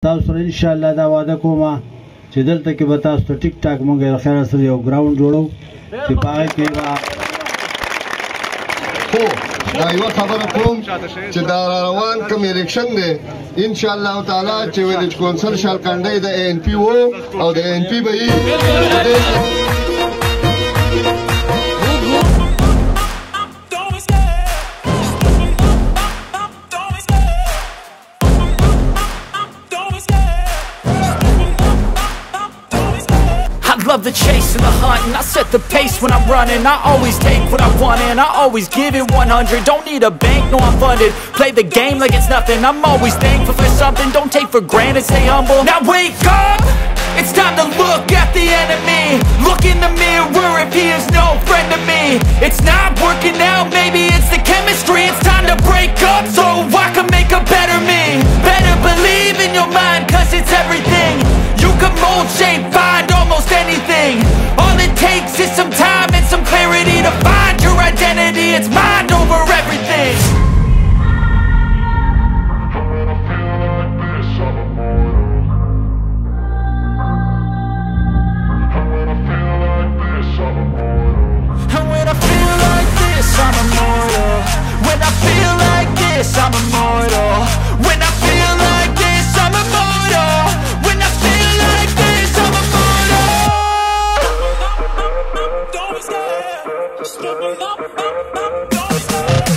تاسو سره ان شاء الله دا وعده کوم چې دلته کې به تاسو ته ټیک ټاک مونږ د خیر سره یو ګراوند جوړو چې په هغې کې به خو دا یوه خبره کوم چې دا روان کوم الیکشن دی ان شاء الله تعالی چې ویلیج کونسل شالکندۍ د اے ان پي و او د اے ان پي به Love the chase and the hunt, and I set the pace when I'm running. I always take what I want and I always give it 100. Don't need a bank, no I'm funded. Play the game like it's nothing. I'm always thankful for something. Don't take for granted, stay humble. Now wake up, it's time to look at the enemy. Look in the mirror if he is no friend to me. It's not working out, maybe it's the chemistry. It's time to break up so I can make a better me. Better believe in your mind, cause it's everything. You can mold, shape, find almost anything. All it takes is some time and some clarity to find your identity. It's mind over everything. And when I feel like this, I'm immortal. When I feel like this, I'm immortal. When I feel like this, I'm immortal. When I feel like this, I'm immortal. Don't be scared. Just give me up. Don't be scared.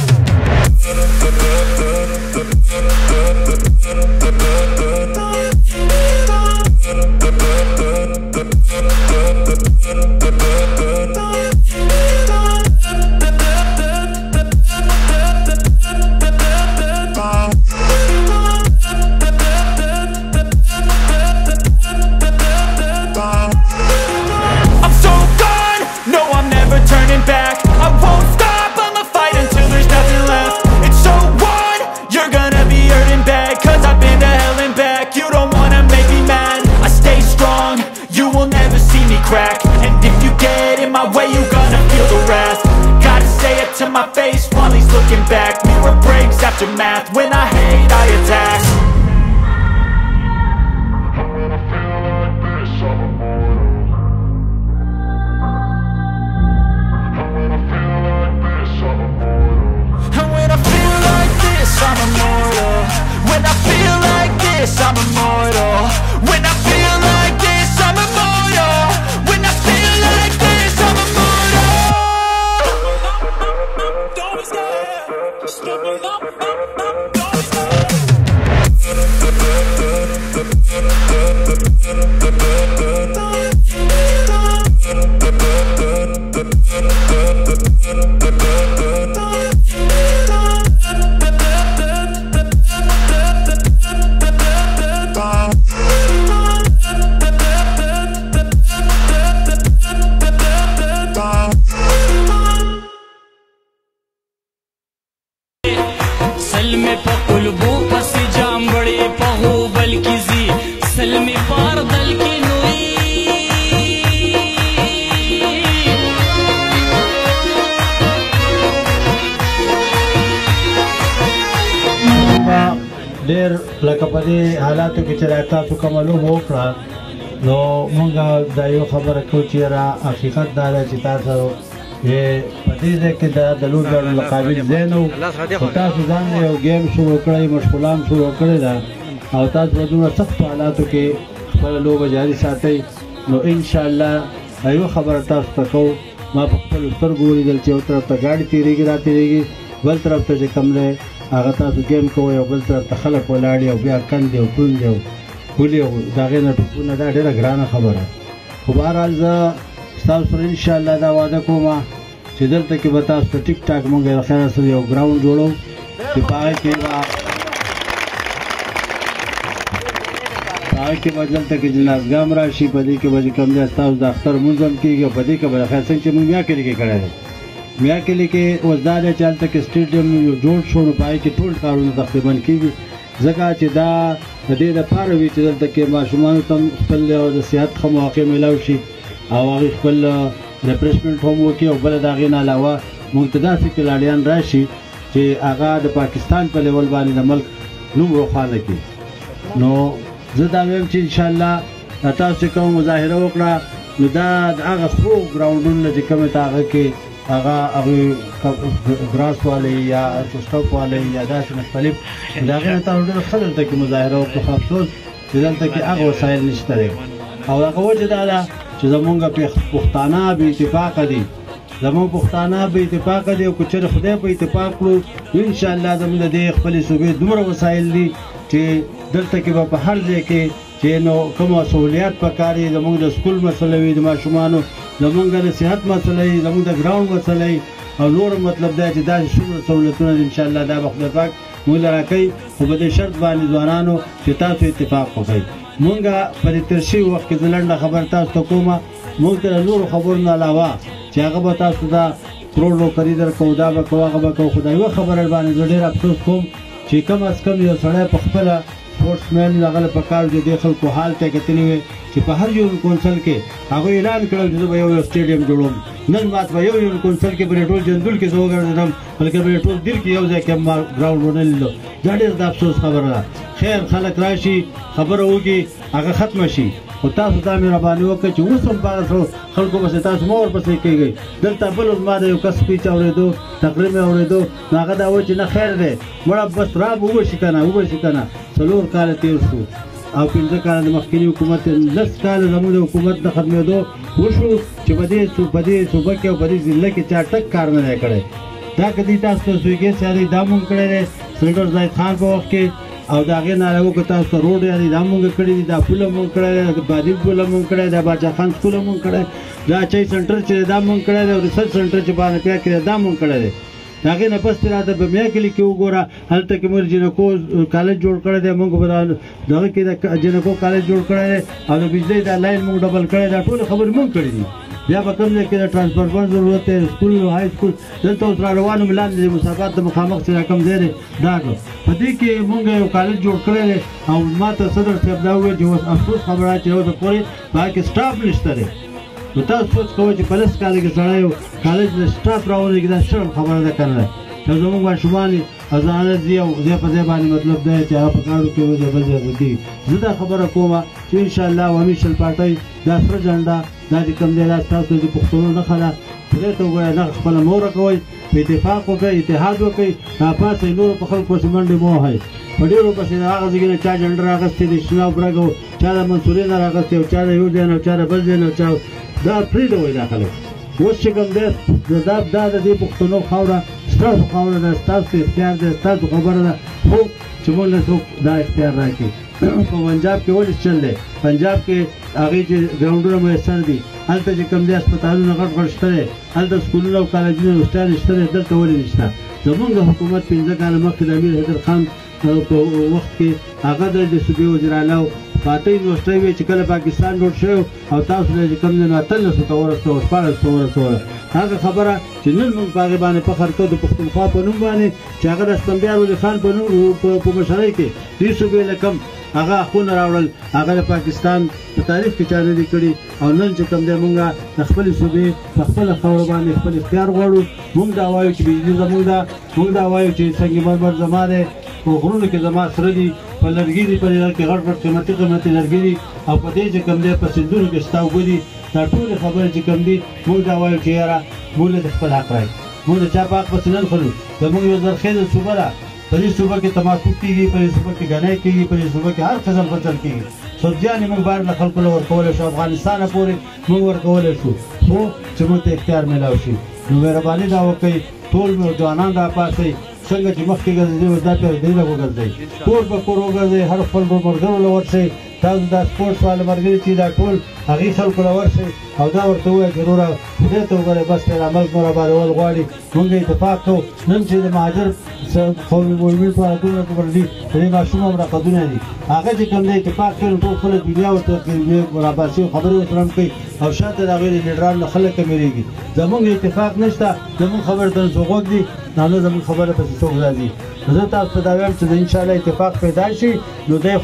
And if you get in my way, you gonna feel the wrath. Gotta say it to my face while he's looking back. Mirror breaks after math. When I hate, I attack. And when I feel like this, I'm immortal. When I feel like this, I'm immortal. When I feel like this, I'm immortal. When I feel like this, I'm immortal. Don't be scared. Just give me up. Don't be scared. ډېر لکه په دې حالاتو کې چې تاسو کومه لوبه وکړه نو موږ دا یو خبره کوو چې حقیقت دا دی چې تاسو په دې ځای کې د لوبې ګڼلو قابل ځای نه و خو تاسو ځان یو ګیم شروع کړی مشغوله هم شروع کړې ده او تاسو په دومره سختو حالاتو کې خپله لوبه جاري ساتئ نو انشاءالله یوه خبره تاسو ته کوو ما په خپلو سترګو ولیدل چې یو طرف ته ګاډي تېرېږي را تېرېږي بل طرف ته چې کوم دی هغه تاسو ګیم کوئ او بل طرف ته خلک ولاړ او بیا کندې او پوندې او پولې او د هغې نه ټوپونه دا ډېره ګرانه خبره خو بهرحال زه ستاسو سره انشاءالله دا وعده کوم چې دلته کې به تاسو ته ټیک ټاک مونږ د خیر سره یو ګراوند جوړو چې په هغې کې به دلته کې جنازګاه هم را شي په دې کې به چې کوم دی ستاسو د اختر لمونځ هم کېږي او په دې کې به د خیر څنګه چې مونږ میاکلي کې کړی دی میاکلي کې اوس دا دی چې هلته کې سټېډیم یو جوړ شو نو په هغې کې ټول کارونه تقریبا کېږي ځکه چې دا د دې دپاره وي چې دلته کې ماشومانو ته هم خپل د صحت ښه مواقع میلاو شي او هغوی خپل ریفریشمنټ هم وکړي او بله د هغې نه علاوه موږ ته داسې کلاډیان راشي چې هغه د پاکستان په لیول باندې د ملک نوم روښانه کړي نو زه دا وایم چې انشاءالله تاسو کوم مظاهره وکړه نو دا هغه څو ګراوندونه چې کوم ته هغه کې هغه ګراس والی یا سټاپ والی یا داسې مختلف د هغې نه تاسو ډېر ښه دلته کې مظاهره وکړو خو افسوس چې دلته کې هغه وسایل نشته دی او هغه وجه دا ده چې زمونږ پښتانه بې اتفاقه دي زمونږ پښتانه بې اتفاقه دي او که چېرې خدای په اتفاق کړو انشاءالله زمونږ د دې خپلې صوبې دومره وسایل دي چې دلته کې به په هر ځای کې چې نو کوم سہولیات پکار دي زمونږ د سکول مسله وي د ماشومانو زمونږ د صحت مسله وي زمونږ د ګراوند مسله وي او نور مطلب دا چې داسې څومره سہولتونه دي انشاءالله دا به خدای پاک موږ له راکوي خو په دې شرط باندې ځوانانو چې تاسو اتفاق وکړئ مونږ په دې تېر شوي وخت کې زه لنډه خبره تاسو ته کومه مونږ ته د نورو خبرو نه علاوه چې هغه به تاسو ته کروڑ روکري درکوو دا به کوو هغه به کوو خو دا یوه خبره باندې زه ډېر افسوس کوم چې کم از کم یو سړی په خپله سپورټسمین هغه له پکار چې دې خلکو حال ته کتلي وي چې په هر یو کونسل کې هغوی اعلان کړی چې زه به یو سټیډیم جوړوم نن مات به یو کونسل کې به ټول جندول کې زه وګرځېدم بلکې به ټول دیر کې یو ځای کې ما ګراوند ونه لیدو دا ډېر د افسوس خبره ده خیر خلک راشي خبره وکړي هغه ختمه شي خو تاسو دا مهرباني وکړئ چې اوس هم په خلکو پسې تاسو مه ورپسې کېږئ دلته بل ما د یو کس سپیچ اورېدو تقریر مې اورېدو نو هغه دا وایي چې نه خیر دی مړه بس راب وبشي که نه وبشي که نه 4 کاله تېر شو او 15 کاله د مخکیني حکومت 10 کاله زموږ د حکومت د ختمېدو وشو چې په دې صوبه کې او په دې ضلع کې چا ټک کار نه دی کړی دا که دوی تاسو ته سویګې سیادی دا مونږ کړی دی سینټر زاهد خان په وخت کې او د هغې نه علاوه که تاسو ته روډ یادې دا مونږ کړي دي دا پوله مونږ کړی دی بادي پوله مونږ کړی دی باچا خان سکوله مونږ کړی دا چای سنټر چې دا مونږ کړی دی او ریسرچ سنټر چې بانپیا کې دی دا مونږ کړی دی د هغې نه پس راته په میا کلي کې وګوره هلته کې موږ جنکو کالج جوړ کړی دی مونږ به دغه کې د جنکو کالج جوړ کړی دی او د بجلۍ دا لاین مونږ ډبل کړی دا ټولې خبرې مونږ کړي دي بیا به کوم ځای کې د ټرانسپورټ ضرورت دی سکول های سکول دلته اوس را روان وم لاندې د مسافات د مخامخ چې را کوم ځای دی دا کړو په دې کې مونږ یو کالج جوړ کړی دی او ما ته صدر صاحب دا وویل چې اوس افسوس خبره چې اوسه پورې په هغه کې سټاف نشته دی نو تاسو سوچ کوئ چې په 10 کاله کې سړی یو کالج د سټاف راولېږي دا شرم خبره ده که نه ده چې زموږ ماشومان ازانه ځي او ځای په ځای باندې مطلب دی چې هغه په کاڼو کې وځي بل ځای ځي زه دا خبره کوم چې انشاءالله عوامي شل پارټۍ دا سره جنډه دا چې کوم دی دا ستاسو د پښتنو نښه ده خدای ته وګورئ نښه خپله مه ورکوئ په اتفاق وکړئ اتحاد وکړئ راپاڅئ نورو په خلکو پسې منډې مه وهئ په ډېرو پسې د هغه ځای نه چا جنډه راغستې د اجتماع برګ او چا د منصورې نه راغستې او چا د یو ځای نه او چا د بل ځای نه چا دا پرېږدوئ دا خلک اوس چې کوم دی دا د دې پښتنو خاوره ستاسو خاوره ده ستاسو اختیار دی ستاسو خبره ده خو چې موږ له څوک دا اختیار راکړي په پنجاب کې ولې چل دی پنجاب کې هغې چې ګراوندونه میسر دي هلته چې کوم دی هسپتالونه غټ غټ شته دی هلته سکولونه او کالجونه روغتیان شته دی دلته ولې نشته زموږ د حکومت 15 کاله مخکې د امیر حیدر خان په وخت کې هغه د صوبې وزیر اعلی فاتح یونیورسټۍ وی چې کله پاکستان جوړ شوی او تاسو له چې کوم دی نو 1300 ته ورسوه 1400 ورسوه هغه خبره چې نن موږ په هغې باندې فخر کوو د پښتونخوا په نوم باندې چې هغه د اسفندیار ولي خان په نوم په مشرۍ کې دې صوبې له کم هغه اخونه راوړل هغه د پاکستان په تاریخ کې چا نه دي کړي او نن چې کوم دی مونږ د خپلې صوبې په خپله خاوره باندې خپل اختیار غواړو مونږ دا وایو چې بجلي زموږ ده مونږ دا وایو چې سنگ مرمر زما دی په غرونو کې زما سره دي په لرګي دي په دې کې غټ غټ قیمتي لرګي دي او په دې چې کوم دی په سیندونو کې شته اوبه دي دا ټولې خبرې چې کوم دي مونږ دا وایو چې یاره مونږ له خپل حق راکړئ مونږ د چا په حق پسې نه خلو زموږ یو زرخیزه صوبه ده په دې صوبه کې تماکو کېږي په دې صوبه کې ګنۍ کېږي په دې صوبه کې هر قسم فصل کېږي سبزیانې موږ باید له خلکو له ورکولی شو افغانستانه پورې موږ ورکولی شو خو چې موږ ته اختیار میلاو شي نو مهرباني دا وکړئ ټول ځوانان راپاڅئ څنګه چې مخکې ګرځېدئ دا پرې دې له وګرځئ کور په کور وګرځئ هر خپل ملګرو له ورشئ تاسو دا سپورټس والا ملګري چې دا ټول هغې خلکو له ورشئ او دا ورته ووایه چې وروره خدای ته وګورئ بس پیدا ملک مو رابارول غواړي مونږ اتفاق کوو نن چې د مهاجر قومي مومن په حالتونه کې پر دي د دې ماشوم هم رقدونه دي هغه چې کوم دی اتفاق کوي ټول خلک دنیا ورته راباسي خبرې ورسره هم کوي او شاته د هغوی د لیډرانو نه خلک کمېږي زموږ اتفاق نشته زموږ خبرې ته څوک غوږ دي نه زموږ خبره پسې څوک راځي زه تاسو ته دا وایم چې انشاءالله اتفاق پیدا شي نو دې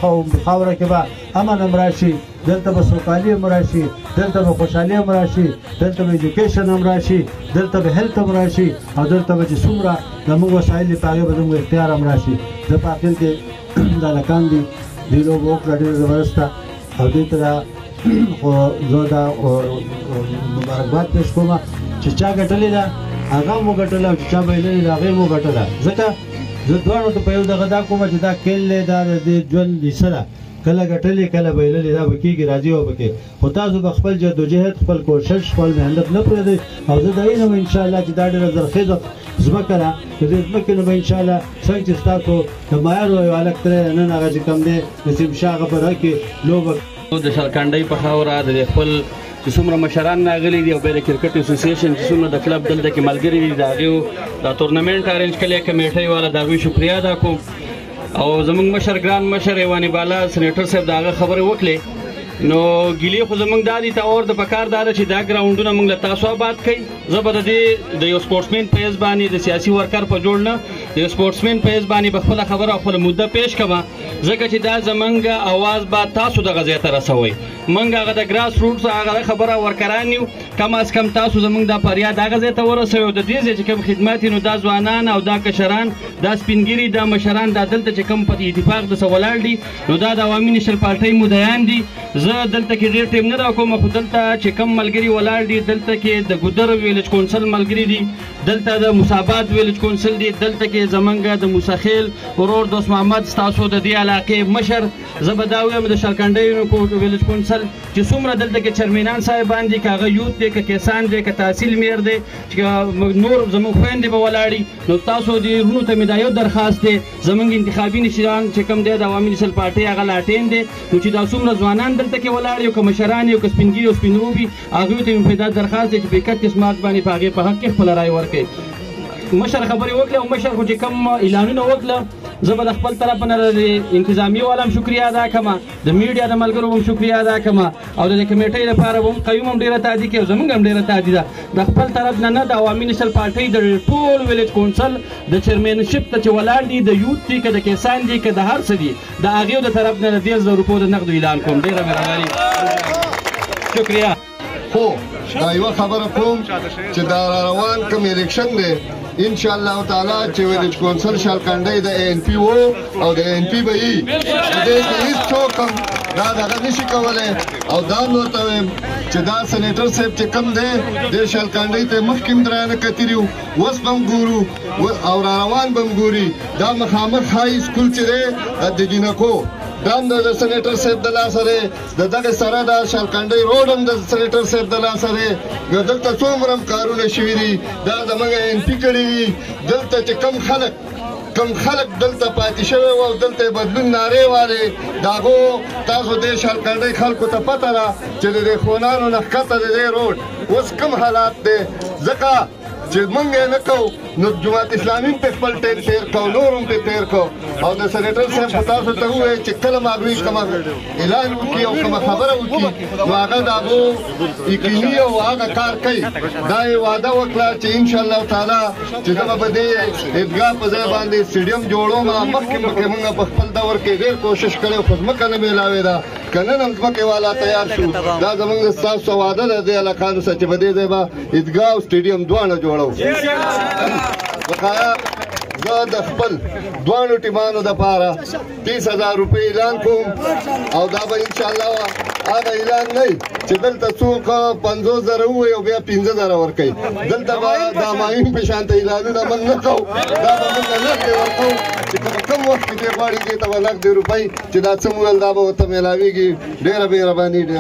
خاوره کې به امن هم راشي دلته به سوکالي هم راشي دلته به خوشحالي هم راشي دلته به ایجوکیشن هم راشي دلته به هیلت هم راشي او دلته به چې څومره زموږ وسایل دي په هغې به زموږ اختیار هم راشي زه په اخر کې دا لکان دي دې لوبه وکړه ډېره زبردسته او دې ته زه دا مبارکباد پېښ کوم چې چا ګټلې ده هغه هم وګټله او چې چا بایللې ده هغه هم وګټله ځکه زه دواړو ته په یو دغه دا کومه چې دا کیل دی دا د دې ژوند حصه ده کله ګټلې کله بایللې دا به کېږي راځي او به کې خو تاسو به خپل جدوجهد خپل کوشش خپل محنت نه پرېږدئ او زه د هغې نه به انشاءالله چې دا ډېره زرخیزه ځمکه ده د دې ځمکې نه به انشاءالله څنګه چې ستاسو د مایارو یو هلک ترې نن هغه چې کوم دی نسیم شاه هغه په هغه کې لوبه د شالکانډۍ په خاوره د خپل چې څومره مشران راغلي دي او بیا د کرکټ اسوسییشن چې څومره د کلب دلته کې ملګري دي د هغې دا تورنمنټ ارینج کړی کمیټۍ والا د هغوی شکریه ادا کوم او زمونږ مشر ګران مشر ایواني بالا سینیټر صاحب د هغه خبرې وکړې نو ګیلې خو زمونږ دا دي ته اور د پکار دا ده چې دا ګراونډونه موږ له تاسو آباد کوي زه به د دې د یو سپورټسمین په حیث باندې د سیاسي ورکر په جوړ نه د یو سپورټسمین په حیث باندې به خپله خبره او خپله مده پیش کوم ځکه چې دا زمونږ اواز به تاسو دغه ځای ته رسوئ موږ هغه د ګراس روټس هغه خبره ورکران یو کم از کم تاسو زمونږ دا فریاد هغه ځای ته ورسوئ او د دې ځای چې کوم خدمات نو دا ځوانان او دا کشران دا سپینګیري دا مشران دا دلته چې کوم په اتفاق دسه ولاړ دي نو دا د عوامي نشر پارټۍ مدعیان دي زه دلته کې ډېر ټیم نه راکوم خو دلته چې کم ملګري ولاړ دي دلته کې د ګودر ویلج کونسل ملګري دي دلته د موساباد ویلج کونسل دي دلته کې زمونږ د موسیخیل ورور دوست محمد ستاسو د دې علاقې مشر زه به دا ویم د شالکانډۍ ویلج کونسل چې څومره دلته کې چرمینان صاحبان دي که هغه یوت دی که کسان دی که تحصیل میر دی چې نور زموږ خویندې به ولاړي نو تاسو دې وروڼو ته مې دا یو درخواست دی زموږ انتخابي نشران چې کوم دی د عوامي نسل پارټۍ هغه لاټین دی نو چې دا څومره ځوانان دلته کې ولاړ یو که مشران یو که سپینګیري او سپینروبي هغوی ته مې دا درخواست دی چې په 31 مارچ باندې په هغې په حق کې خپله رایې ورکړئ مشر خبرې وکړه او مشر خو چې کوم اعلانونه وکړه زه به د خپل طرف نه د انتظامیې والا هم شکریه ادا کړم د میډیا د ملګرو هم شکریه ادا کړم او د دې کمیټۍ لپاره هم قیوم هم ډېره تادي کوي او زموږ هم ډېره تادي ده د خپل طرف نه د عوامي نسل پارټۍ د ټول ویلج کونسل د چیرمینشپ ته چې ولاړ دي د یوت دي که د کسان دي که د هر څه دي د هغې د طرف نه د 10,000 روپو د نقدو اعلان کوم ډېره مهرباني شکریه خو دا یوه خبره کوم چې دا روان کوم الیکشن دی ان شاء الله تعالی چې ویلج کونسل شالکانډۍ د ANP او د ANP به وي د دې کې هېڅوک هم دا دغه نشي کولی او دا هم ورته وایم چې دا سینیټر صاحب چې کوم دی د شالکانډۍ ته مخکې هم درانه کتلي وو اوس به هم ګورو او را روان به هم ګوري دا مخامخ های سکول چې دی د جینکو دا هم د سینیټر صاحب د لاسه دی د دغې سره د شالکانډۍ روډ هم د سینیټر صاحب د لاسه دی دلته څومره هم کارونه شوي دي دا زموږ ANP کړي دي دلته چې کم خلک دلته پاتې شوی وو او دلته یې بدلون نارې والې د هغو تاسو دې شالکانډۍ خلکو ته پته ده چې د دې خونانو نه ښکته د دې روډ اوس کوم حالات دی ځکه چې موږ یې نه کوو نو جماعت اسلامي هم پرې خپل ټیم تېر کو نور هم پرې تېر کو او د سینیټر صاحب خو تاسو ته ووایي چې کله هم هغوی کومه اعلان وکړي او کومه خبره وکړي نو هغه د هغو یقیني او هغه کار کوي دا یې وعده وکړه چې انشاءالله تعالی چې زه به په دې عیدګاه په ځای باندې سټیډیم جوړوم مخکې موږ په خپل دور کې ډېر کوشش کړی خو ځمکه نه میلاوې ده که نن هم ځمکې والا تیار شو دا زموږ ستاسو وعده ده دې هلکانو سره چې په دې ځای به عیدګاه او سټیډیم دواړه جوړو بقایا زه د خپل دواړو ټیمانو دپاره 30,000 روپۍ اعلان کوم او دا به انشاءالله هغه اعلان نه وي چې دلته څوک 50,000 ووایي او بیا 15,000 ورکوي دلته به د ماهین په شانته اعلانونه موږ نه کوو دا به موږ نغدې ورکوو چې کوم وخت کې دې غواړي دې ته به نغدې روپۍ چې دا څه مو ویل دا به ورته میلاویږي ډېره مهرباني